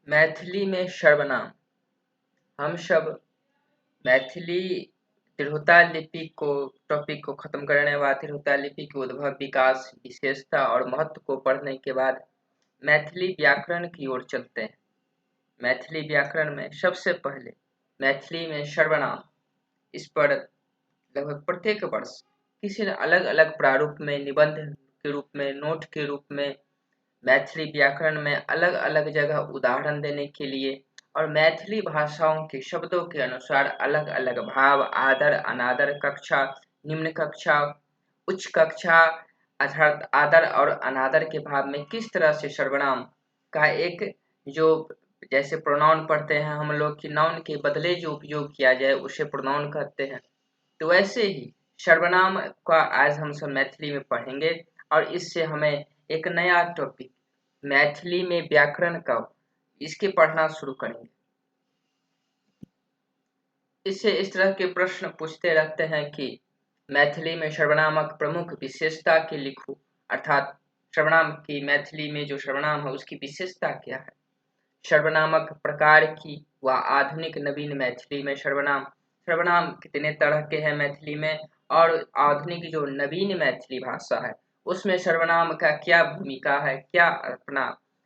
मैथिली में सर्वनाम। हम सब मैथिली तिरहुता लिपि को टॉपिक को खत्म करने के बाद तिरहुता लिपि के उद्भव, विकास, विशेषता और महत्व को पढ़ने के बाद मैथिली व्याकरण की ओर चलते हैं। मैथिली व्याकरण में सबसे पहले मैथिली में सर्वनाम, इस पर लगभग प्रत्येक वर्ष किसी न अलग अलग प्रारूप में, निबंध के रूप में, नोट के रूप में मैथिली व्याकरण में अलग अलग जगह उदाहरण देने के लिए और मैथिली भाषाओं के शब्दों के अनुसार अलग अलग भाव, आदर, अनादर, कक्षा, निम्न कक्षा, उच्च कक्षा अर्थात आदर और अनादर के भाव में किस तरह से सर्वनाम का एक जो जैसे प्रोनाउन पढ़ते हैं हम लोग कि नाउन के बदले जो उपयोग किया जाए उसे प्रोनाउन कहते हैं। तो वैसे ही सर्वनाम का आज हम सब मैथिली में पढ़ेंगे और इससे हमें एक नया टॉपिक मैथिली में व्याकरण का इसके पढ़ना शुरू करेंगे। इससे इस तरह के प्रश्न पूछते रहते हैं कि मैथिली में सर्वनामक प्रमुख विशेषता के लिखो, अर्थात सर्वनाम की मैथिली में जो सर्वनाम है उसकी विशेषता क्या है, सर्वनामक प्रकार की व आधुनिक नवीन मैथिली में सर्वनाम सर्वनाम कितने तरह के हैं मैथिली में, और आधुनिक जो नवीन मैथिली भाषा है उसमें सर्वनाम का क्या भूमिका है, क्या अपना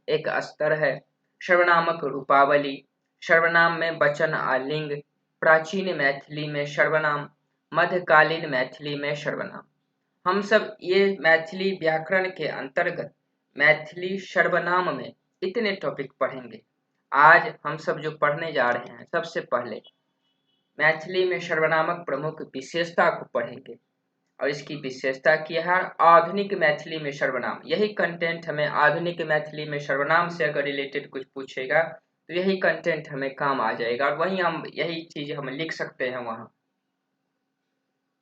एक स्तर है, सर्वनामक रूपावली, सर्वनाम में वचन आलिंग, प्राचीन मैथिली में सर्वनाम, मध्यकालीन मैथिली में सर्वनाम। हम सब ये मैथिली व्याकरण के अंतर्गत मैथिली सर्वनाम में इतने टॉपिक पढ़ेंगे। आज हम सब जो पढ़ने जा रहे हैं सबसे पहले मैथिली में सर्वनामक प्रमुख विशेषता को पढ़ेंगे और इसकी विशेषता क्या है, आधुनिक मैथिली में सर्वनाम। यही कंटेंट हमें आधुनिक मैथिली में सर्वनाम से अगर रिलेटेड कुछ पूछेगा तो यही कंटेंट हमें काम आ जाएगा और वहीं हम यही चीज हम लिख सकते हैं वहां।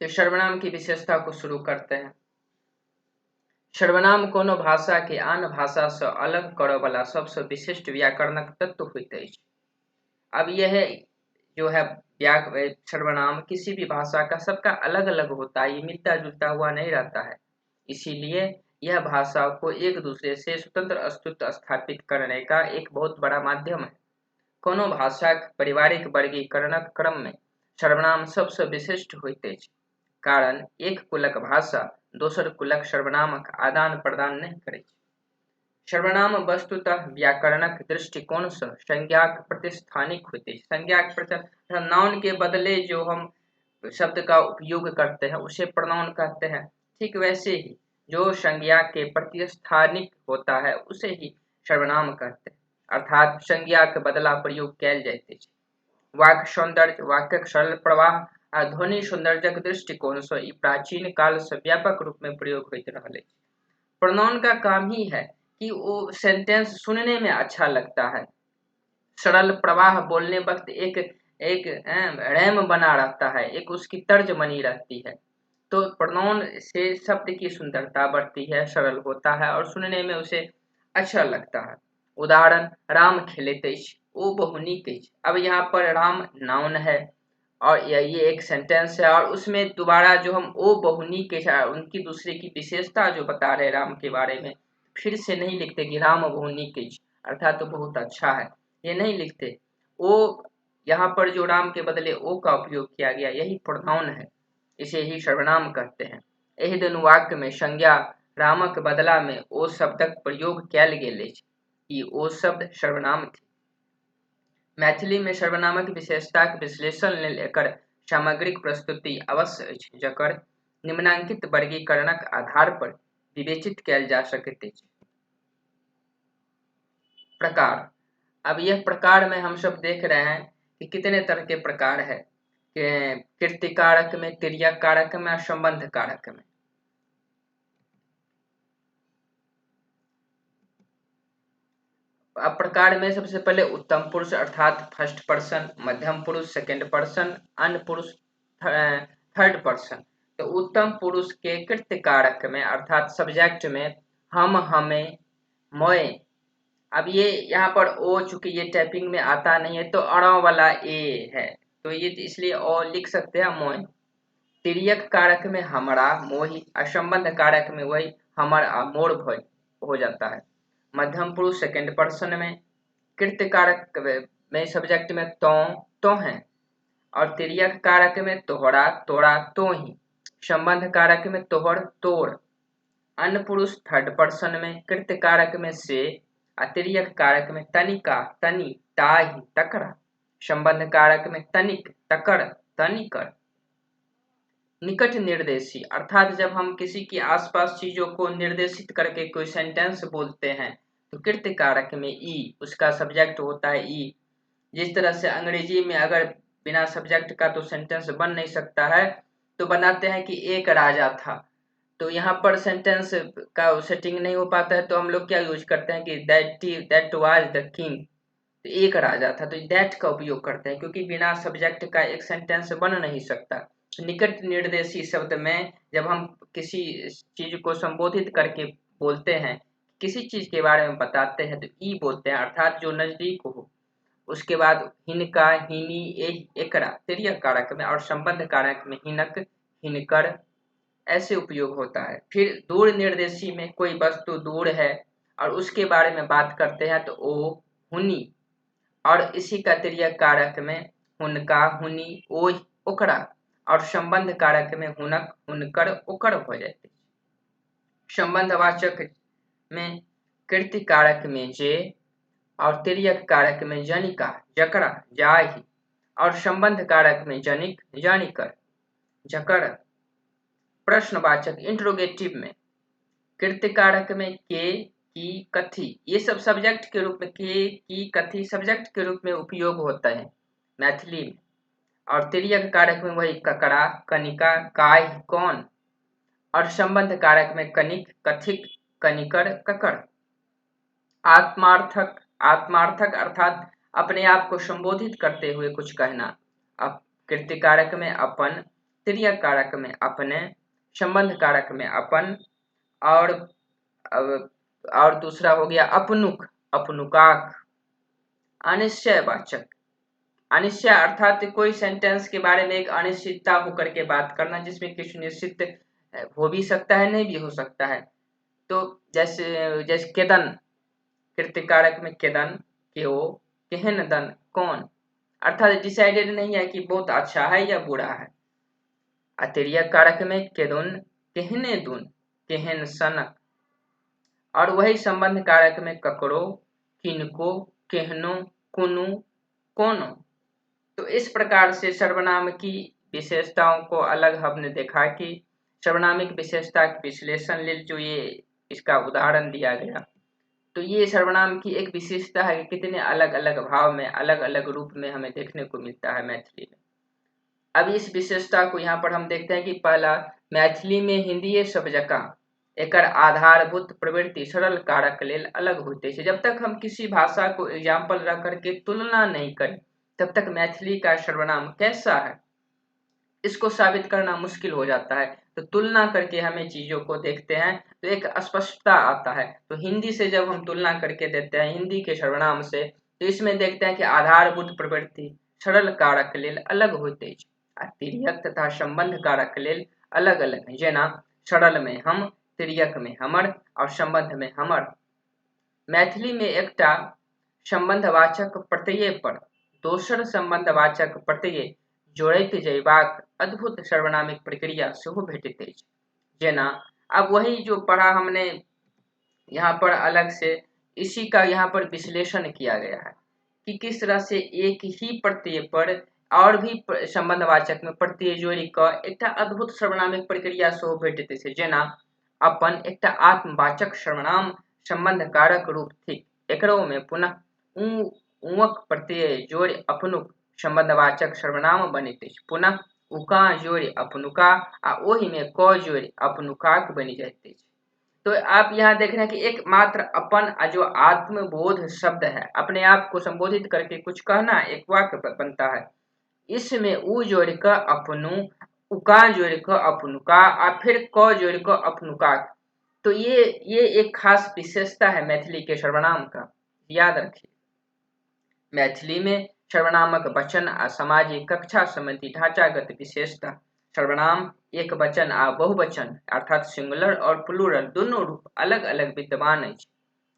तो सर्वनाम की विशेषता को शुरू करते हैं। सर्वनाम कोनो भाषा के आन भाषा से अलग करय वाला सबसे विशिष्ट व्याकरणक तत्व होइत अछि। अब यह जो है सर्वनाम किसी भी भाषा का सबका अलग अलग होता है, ये मिलता जुलता हुआ नहीं रहता है। इसीलिए यह भाषा को एक दूसरे से स्वतंत्र अस्तित्व स्थापित करने का एक बहुत बड़ा माध्यम है। कोनो भाषा पारिवारिक वर्गीकरणक क्रम में सर्वनाम सबसे विशिष्ट होइत अछि, कारण एक कुलक भाषा दोसर कुलक सर्वनामक आदान प्रदान नहीं करैत अछि। सर्वनाम वस्तुतः व्याकरणक दृष्टिकोण से संज्ञाक प्रतिस्थानिक होते हैं। संज्ञाक नाउन के बदले जो हम शब्द का उपयोग करते हैं उसे प्रोनाउन कहते हैं। ठीक वैसे ही जो संज्ञा के प्रतिस्थानिक होता है उसे ही सर्वनाम कहते हैं, अर्थात संज्ञा के बदला प्रयोग कैल जाइत अछि। वाक्य सौंदर्य, वाक्यक सरल प्रवाह आ ध्वनि सौंदर्यक दृष्टिकोण से ई प्राचीन काल से व्यापक रूप में प्रयोग होइत रहल अछि। प्रोनाउन का काम ही है कि वो सेंटेंस सुनने में अच्छा लगता है, सरल प्रवाह, बोलने वक्त एक एक रैम बना रहता है, एक उसकी तर्ज बनी रहती है। तो प्रोनाउन से शब्द की सुंदरता बढ़ती है, सरल होता है और सुनने में उसे अच्छा लगता है। उदाहरण, राम खेलैत अछि, ओ बहु नीक अछि। अब यहाँ पर राम नाउन है और ये एक सेंटेंस है और उसमें दोबारा जो हम ओ बहु नीक अछि उनकी दूसरे की विशेषता जो बता रहे राम के बारे में, फिर से नहीं लिखते कि राम बहु नीक अछि अर्थात तो बहुत अच्छा है, ये नहीं लिखते। ओ यहाँ पर जो राम के बदले ओ का उपयोग किया गया यही प्रोनाउन है, इसे ही सर्वनाम कहते हैं। एहि दुनू वाक्य में संज्ञा रामक बदला में ओ शब्दक प्रयोग कैल गेल अछि, ई ओ शब्द सर्वनाम थी। मैथिली में सर्वनामक विशेषताक विश्लेषण लेल एकर सामग्रिक प्रस्तुति अवश्य अछि, जकर निम्नांकित वर्गीकरणक आधार पर विवेचित कैल जा सकैत अछि। प्रकार। अब यह प्रकार में हम सब देख रहे हैं कि कितने तरह के प्रकार है, कीर्ति कारक में, तिर्यक कारक में और संबंध कारक में। अब प्रकार में सबसे पहले उत्तम पुरुष अर्थात फर्स्ट पर्सन, मध्यम पुरुष सेकंड पर्सन, अन्य पुरुष थर्ड पर्सन। तो उत्तम पुरुष के कृत्य कारक में अर्थात सब्जेक्ट में हम, हमें, मोए। अब ये यहाँ पर ओ चूंकि ये टाइपिंग में आता नहीं है तो अड़ा वाला ए है, तो ये इसलिए ओ लिख सकते हैं मोए। तिर्यक कारक में हमरा, मोहि, असंबंध कारक में वही हमर, मोर हो जाता है। मध्यम पुरुष सेकंड पर्सन में कृत्य कारक में सब्जेक्ट में तो है, और तिर्यक कारक में तोहरा तोड़ा तो ही, संबंध कारक में तोहर तोड़, अन्य पुरुष थर्ड पर्सन में, कृत्य कारक में से, अतिरिक्त कारक में तनिका तनि ताही तकरा, संबंध कारक में तनिक तकर तनिकर। निकट निर्देशी अर्थात जब हम किसी के आसपास चीजों को निर्देशित करके कोई सेंटेंस बोलते हैं तो कृत्य कारक में ई, उसका सब्जेक्ट होता है ई। जिस तरह से अंग्रेजी में अगर बिना सब्जेक्ट का तो सेंटेंस बन नहीं सकता है, तो बनाते हैं कि एक राजा था, तो यहाँ पर सेंटेंस का सेटिंग नहीं हो पाता है, तो हम लोग क्या यूज करते हैं कि दैट वाज द किंग, तो एक राजा था, तो दैट का उपयोग करते हैं, क्योंकि बिना सब्जेक्ट का एक सेंटेंस बन नहीं सकता। निकट निर्देशी शब्द में जब हम किसी चीज को संबोधित करके बोलते हैं, किसी चीज के बारे में बताते हैं, तो ई बोलते हैं, अर्थात जो नजदीक हो। उसके बाद हिनका हिनी एकरा तिर्यक कारक में और संबंध कारक में हिनक हिनकर ऐसे उपयोग होता है। फिर दूर निर्देशी में कोई वस्तु दूर है और उसके बारे में बात करते हैं तो ओ हुनी, और इसी का तिर्यक कारक में हुनका हुनी ओह ओकरा, और संबंध कारक में हुनक हुनकर ओकर हो जाते। संबंधवाचक में कृत्य कारक में जे और तिर्यक कारक में जनिका जकरा जाहि, और संबंध कारक में जनिक जानिकर जकर। प्रश्नवाचक इंट्रोगेटिव में कृत्य कारक में के की कथी, ये सब सब्जेक्ट के रूप में, के की कथी सब्जेक्ट के रूप में उपयोग होता है मैथिली में, और तिर्यक कारक में वही ककड़ा कनिका काय कौन, और संबंध कारक में कनिक कथिक कनिकर ककर। आत्मार्थक आत्मार्थक अर्थात अपने आप को संबोधित करते हुए कुछ कहना। अब कृत्य कारक में अपन, तिर्यक कारक में अपने, संबंध कारक में अपन, और और दूसरा हो गया अपनुक अपनुकाक। अनिश्चयवाचक अनिश्चय अर्थात कोई सेंटेंस के बारे में एक अनिश्चितता होकर के बात करना, जिसमें कुछ निश्चित हो भी सकता है नहीं भी हो सकता है। तो जैसे जैसे केदन, कृत्य कारक में केदन केओ केहन दन कौन, अर्थात डिसाइडेड नहीं है कि बहुत अच्छा है या बुरा है। अतिरिक्त कारक में केदुन केहने दुन केहन सनक, और वही संबंध कारक में ककरो किनको केहनो कुनु कोनो। तो इस प्रकार से सर्वनाम की विशेषताओं को अलग हमने देखा कि सर्वनामिक विशेषता के विश्लेषण ले जो ये इसका उदाहरण दिया गया, तो ये सर्वनाम की एक विशेषता है कि कितने अलग अलग भाव में अलग अलग रूप में हमें देखने को मिलता है मैथिली में। अब इस विशेषता को यहाँ पर हम देखते हैं कि पहला, मैथिली में हिंदी शब्द जकां एकर आधारभूत प्रवृत्ति सरल कारक लेल अलग होते हैं। जब तक हम किसी भाषा को एग्जाम्पल रख करके तुलना नहीं करें, तब तक मैथिली का सर्वनाम कैसा है इसको साबित करना मुश्किल हो जाता है। तो तुलना करके हमें चीजों को देखते हैं तो एक स्पष्टता आता है। तो हिंदी से जब हम तुलना करके देते हैं हिंदी के सर्वनाम से, तो इसमें देखते हैं कि आधारभूत प्रवृत्ति सरल कारक लेल अलग होते हैं, तिर्यक तथा संबंध कारक लेल अलग अलग है। जेना सरल में हम, तिर्यक में हमर और संबंध में हमर। मैथिली में एकटा संबंधवाचक प्रत्यय पर दोसर संबंधवाचक प्रत्यय जोड़ैत जयबाक अद्भुत सर्वनामिक प्रक्रिया सेहो भेटैत अछि। जेना अब वही जो पढ़ा हमने यहाँ पर अलग से, इसी का यहाँ पर विश्लेषण किया गया है कि किस तरह से एक ही प्रत्यय पर और भी संबंधवाचक में प्रत्यय जोड़ी क एकटा अद्भुत सर्वनामिक प्रक्रिया सेहो भेटैत अछि। जेना अपन एकटा आत्मवाचक सर्वनाम संबंध कारक रूप थिक, एकरो में पुनः उवक प्रत्यय जोड़ि अपनुक संबंधवाचक सर्वनाम बनैत अछि। पुनः उका जोड़ि अपनुका आ ओहि में क जोड़ि अपनुकाक बनि जाइत अछि। तो आप यहाँ देख रहे हैं कि एक मात्र अपन जो आत्मबोध शब्द है, अपने आप को संबोधित करके कुछ कहना, एक वाक्य बनता है। इसमें उ जोड़ कर अपनु, उका जोड़ कर अपनुका और फिर क जोड़ कर अपनुका। तो ये एक खास विशेषता है मैथिली के सर्वनाम का, याद रखिए। मैथिली में सर्वनामक वचन आ सामाजिक कक्षा संबंधी ढांचागत विशेषता। सर्वनाम एक वचन आ बहुवचन अर्थात सिंगुलर और प्लूरल दोनों रूप अलग अलग विद्यमान अछि।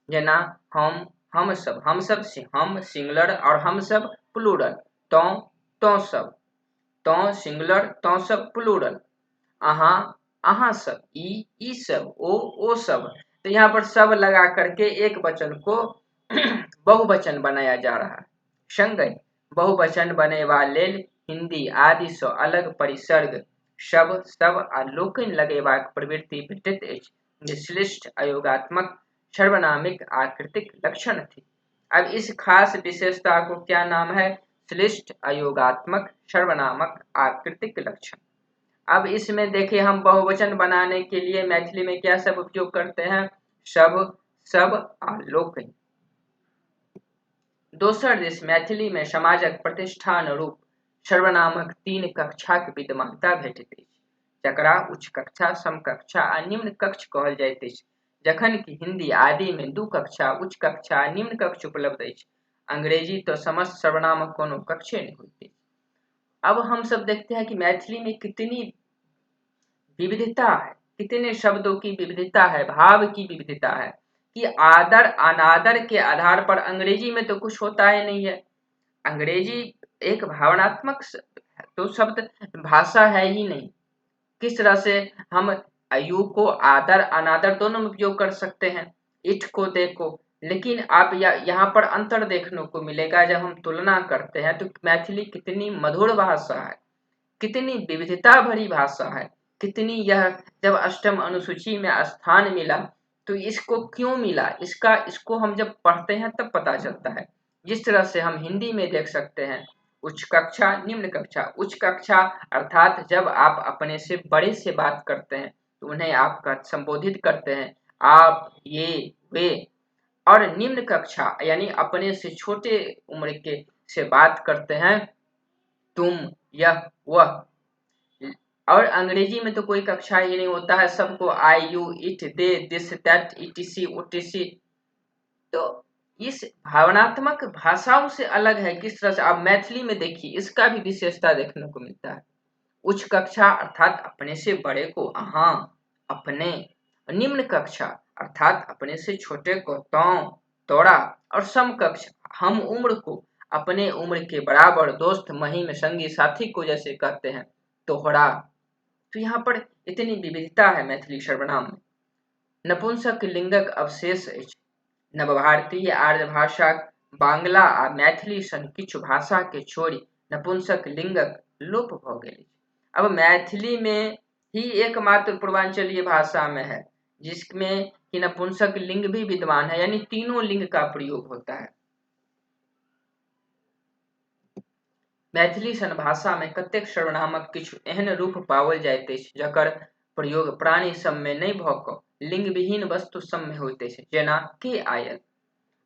जेना हम, हम सब हम सिंगुलर और हम सब प्लूरल। तो सब, तो सिंगुलर, तो सब प्लूरल। अहाँ, अहाँ सब, ई सब, ओ सब। तो यहाँ पर सब लगा करके एक वचन को बहुवचन बनाया जा रहा है। संगहि बहुवचन बनेबा लेल हिंदी आदि सँ अलग परिसर्ग शब, सब आ लोकनि लगेबाक प्रवृत्ति भेटैत अछि, जे श्लिष्ट अयोगात्मक सर्वनामिक आकृतिक लक्षण थी। अब इस खास विशेषता को क्या नाम है? श्लिष्ट अयोगात्मक सर्वनामक आकृतिक लक्षण। अब इसमें देखिए, हम बहुवचन बनाने के लिए मैथिली में क्या सब उपयोग करते हैं? सब, सब आ लोकनि। दोसर दिस मैथिली में समाजक प्रतिष्ठान रूप सर्वनामक 3 कक्षाक विद्यमानता भेटैत अछि, जकरा उच्च कक्षा, समकक्षा आ निम्न कक्ष कहल जाइत अछि, जखन कि हिंदी आदि में 2 कक्षा, उच्च कक्षा आ निम्न कक्ष उपलब्ध अछि। अंग्रेजी तो समस्त सर्वनामक कोनो कक्षे नहीं होती। अब हम सब देखते हैं कि मैथिली में कितनी विविधता है, कितने शब्दों की विविधता है, भाव की विविधता है, कि आदर अनादर के आधार पर अंग्रेजी में तो कुछ होता ही नहीं है। अंग्रेजी एक भावनात्मक तो शब्द भाषा है ही नहीं। किस तरह से हम यू को आदर अनादर दोनों में उपयोग कर सकते हैं, इठ को देखो, लेकिन आप यहाँ पर अंतर देखने को मिलेगा। जब हम तुलना करते हैं तो मैथिली कितनी मधुर भाषा है, कितनी विविधता भरी भाषा है, कितनी यह जब अष्टम अनुसूची में स्थान मिला तो इसको क्यों मिला, इसको हम जब पढ़ते हैं तब पता चलता है। जिस तरह से हम हिंदी में देख सकते हैं उच्च कक्षा, निम्न कक्षा। उच्च कक्षा अर्थात जब आप अपने से बड़े से बात करते हैं तो उन्हें आप संबोधित करते हैं आप, ये, वे। और निम्न कक्षा यानी अपने से छोटे उम्र के से बात करते हैं तुम, यह, वह। और अंग्रेजी में तो कोई कक्षा ही नहीं होता है, सबको I, you, it, they, this, that, ETC, OTC. तो इस भावनात्मक भाषाओं से अलग है। किस तरह से आप मैथिली में देखिए, इसका भी विशेषता देखने को मिलता है। उच्च कक्षा अर्थात अपने से बड़े को अहाँ, अपने। निम्न कक्षा अर्थात अपने से छोटे को तो, तोड़ा। और समकक्ष हम उम्र को अपने उम्र के बराबर, दोस्त, महिम, संगी, साथी को जैसे कहते हैं तोहरा। तो यहाँ पर इतनी विविधता है मैथिली सर्वनाम में। नपुंसक लिंगक अवशेष अछि। नवभारतीय आर्य भाषा बांग्ला आ मैथिली सन किछु भाषा के छोड़ी नपुंसक लिंगक लोप भ गेल। अब मैथिली में ही एकमात्र पूर्वांचलीय भाषा में है जिसमें कि नपुंसक लिंग भी विद्यमान है, यानी तीनों लिंग का प्रयोग होता है। मैथिली सन भाषा में कतेक सर्वनामक किछु एहन रूप पाओल जाइत अछि जकर प्रयोग प्राणी सब में नहीं भ क लिंग विहीन वस्तु सब में होइत अछि, जेना के आयल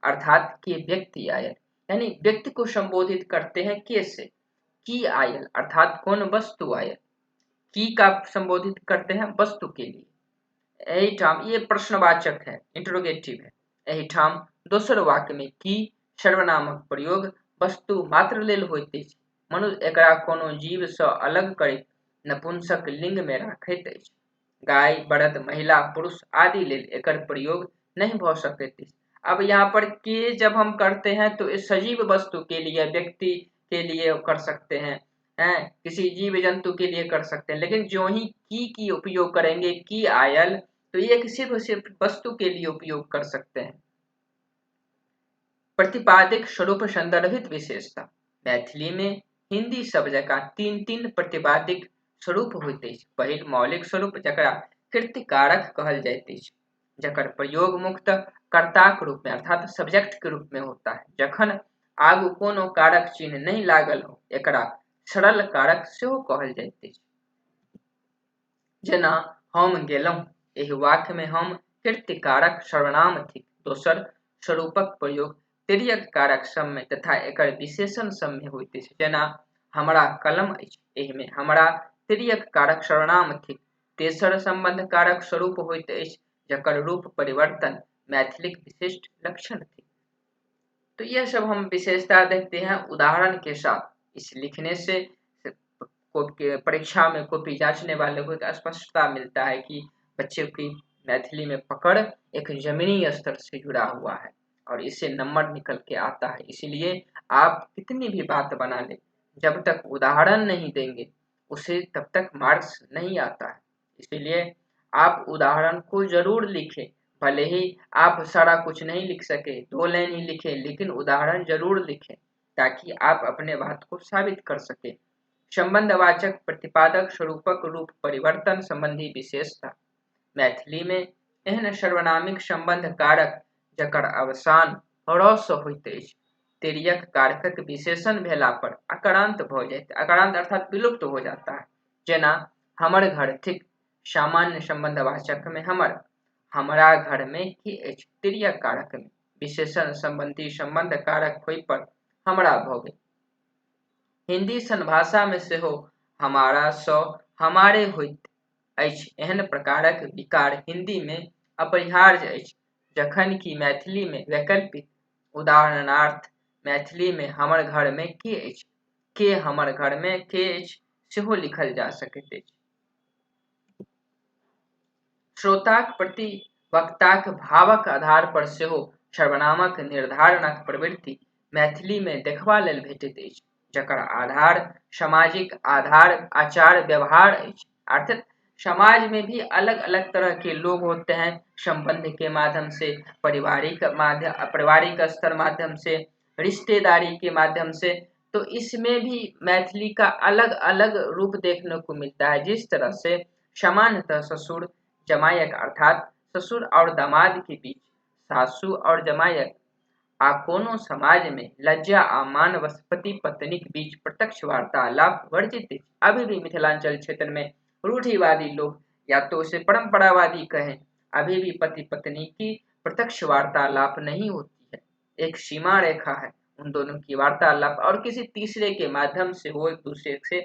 अर्थात के व्यक्ति आयल, यानी व्यक्ति को संबोधित करते हैं के से। की आयल अर्थात कौन वस्तु आयल, की का संबोधित करते हैं वस्तु के लिए। एहिठाम ये प्रश्नवाचक है, इंटरोगेटिव है। एहिठाम दोसर वाक्य में की सर्वनामक प्रयोग वस्तु मात्र लेल होइत अछि। मनुष्य एकरा कोनो जीव सँ अलग करैत नपुंसक लिंग में राखैत अछि। गाय, बड़द, महिला, पुरुष आदि लेल एकर प्रयोग नहीं भ सकैत अछि। अब यहाँ पर के जब हम करते हैं तो इस सजीव वस्तु के लिए, व्यक्ति के लिए कर सकते हैं, किसी जीव जंतु के लिए कर सकते हैं। लेकिन जो ही की उपयोग करेंगे, की आयल, तो ये सिर्फ वस्तु के लिए उपयोग कर सकते हैं। प्रतिपादिक स्वरूप संदर्भित विशेषता। मैथिली में हिंदी सब जगह 3 प्रतिपादिक स्वरूप होइत अछि। पहिल मौलिक स्वरूप जकरा कृतिकारक कहल जाइत अछि, जकर प्रयोग मुख्यतः कर्ताक रूप में अर्थात सब्जेक्ट के रूप में होता है। जखन आगू कोनो कारक चिन्ह नहीं लागल हो एकरा सरल कारक सेहो कहल जाइत अछि। जेना हम गेलहुं, एहि वाक्य में हम कृतिकारक सर्वनाम थिक। दोसर स्वरूपक प्रयोग तिर्यक कारक सब में तथा एकर विशेषण सब में होइत अछि। जेना हमरा कलम अछि, एहि में हमरा तिर्यक कारक सर्वनाम थिक। तेसर संबंध कारक स्वरूप होइत अछि जकर रूप परिवर्तन मैथिलिक विशिष्ट लक्षण थी। तो यह सब हम विशेषता देखते हैं उदाहरण के साथ। इस लिखने से परीक्षा में कॉपी जांचने वाले को एक स्पष्टता मिलता है कि बच्चे की मैथिली में पकड़ एक जमीनी स्तर से जुड़ा हुआ है और इससे नंबर निकल के आता है। इसलिए आप कितनी भी बात बना लें, जब तक उदाहरण नहीं देंगे उसे तब तक मार्क्स नहीं आता है। इसीलिए आप उदाहरण को जरूर लिखें, भले ही आप सारा कुछ नहीं लिख सके, 2 लाइन ही लिखें, लेकिन उदाहरण जरूर लिखें ताकि आप अपने बात को साबित कर सकें। संबंधवाचक प्रतिपादक स्वरूपक रूप परिवर्तन संबंधी विशेषता। मैथिली में एहन सर्वनामिक संबंध कारक जकर अवसान र सँ होइत अछि, तिर्यक कारकक विशेषण भेला पर अकारांत भ जाइत, अकारांत अर्थात विलुप्त हो जाता है। जेना हमर घर थिक, सामान्य संबंधवाचक में हमर, हमरा घर में की अछि, तिर्यक कारक में विशेषण संबंधी संबंध कारक होय पर हमरा भ गेल। हिंदी सन भाषा में सेहो हमारा सँ हमारे होइत अछि। एहन प्रकारक विकार हिंदी में अपरिहार्य अछि, जखन कि मैथिली में वैकल्पिक। उदाहरणार्थ मैथिली में हमर घर में के अछि, के हमर घर में के अछि सेहो लिखल जा सकैत अछि। श्रोताक प्रति वक्ताक भावक आधार पर सेहो सर्वनामक निर्धारणक प्रवृत्ति मैथिली में देखबा लेल भेटैत अछि, जकर आधार सामाजिक आधार आचार व्यवहार अछि। अर्थात समाज में भी अलग अलग तरह के लोग होते हैं, संबंध के माध्यम से, पारिवारिक स्तर माध्यम से, रिश्तेदारी के माध्यम से, तो इसमें भी मैथिली का अलग अलग रूप देखने को मिलता है। जिस तरह से सामान्यतः ससुर जमायक अर्थात ससुर और दामाद के बीच, सासू और जमायक आ कोनो समाज में लज्जा आ मान वश पति पत्नी के बीच प्रत्यक्ष वार्तालाप वर्जित है। अभी भी मिथिलांचल क्षेत्र में रूढ़िवादी लोग, या तो उसे परंपरावादी कहें, अभी भी पति पत्नी की प्रत्यक्ष वार्तालाप नहीं होती है। एक सीमा रेखा है उन दोनों की वार्तालाप, और किसी तीसरे के माध्यम से वो एक दूसरे से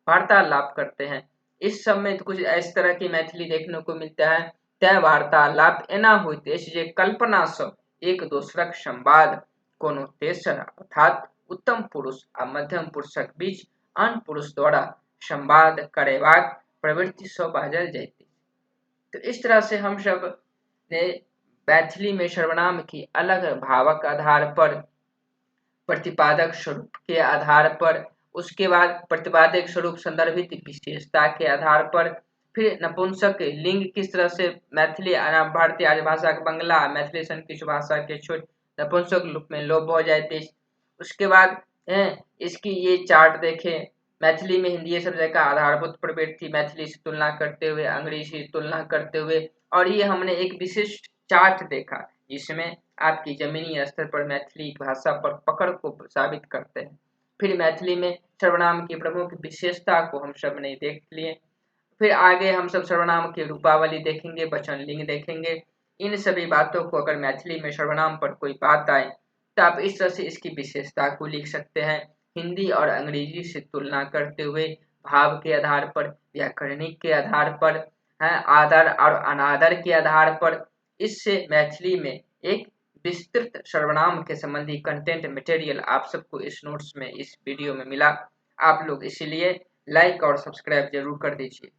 वार्तालाप करते हैं। इस सब में तो कुछ इस तरह की मैथिली देखने को मिलता है। तय वार्तालाप एना होइत अछि जे कल्पना सँ एक दोसरक संवाद कोनो तेसर अर्थात उत्तम पुरुष आ मध्यम पुरुषक बीच आन पुरुष द्वारा संवाद करेबाक प्रवृत्ति सँ बाजल जाइत अछि। तो इस तरह से हम सब ने मैथिली में सर्वनाम की अलग भावक आधार पर, प्रतिपादक स्वरूप के आधार पर, उसके बाद प्रतिपादक स्वरूप संदर्भित विशेषता के आधार पर, फिर नपुंसक लिंग किस तरह से मैथिली भारतीय आर्य भाषा के बंगला मैथिली सन किछु भाषा के छोड़ नपुंसक रूप में लोप हो जाते हैं। उसके बाद इसकी ये चार्ट देखें, मैथिली में हिंदी शब्द का आधारभूत प्रवृत्ति मैथिली से तुलना करते हुए, अंग्रेजी से तुलना करते हुए, और ये हमने एक विशिष्ट चार्ट देखा जिसमें आपकी जमीनी स्तर पर मैथिली भाषा पर पकड़ को साबित करते हैं। फिर मैथिली में सर्वनाम की प्रमुख विशेषता को हम सब ने देख लिए। फिर आगे हम सब सर्वनाम की रूपावली देखेंगे, वचन लिंग देखेंगे। इन सभी बातों को अगर मैथिली में सर्वनाम पर कोई बात आए तो आप इस तरह से इसकी विशेषता को लिख सकते हैं। हिंदी और अंग्रेजी से तुलना करते हुए भाव के आधार पर, व्याकरणिक के आधार पर, आदर और अनादर के आधार पर, इससे मैथिली में एक विस्तृत सर्वनाम के संबंधी कंटेंट मटेरियल आप सबको इस नोट्स में, इस वीडियो में मिला। आप लोग इसलिए लाइक और सब्सक्राइब जरूर कर दीजिए।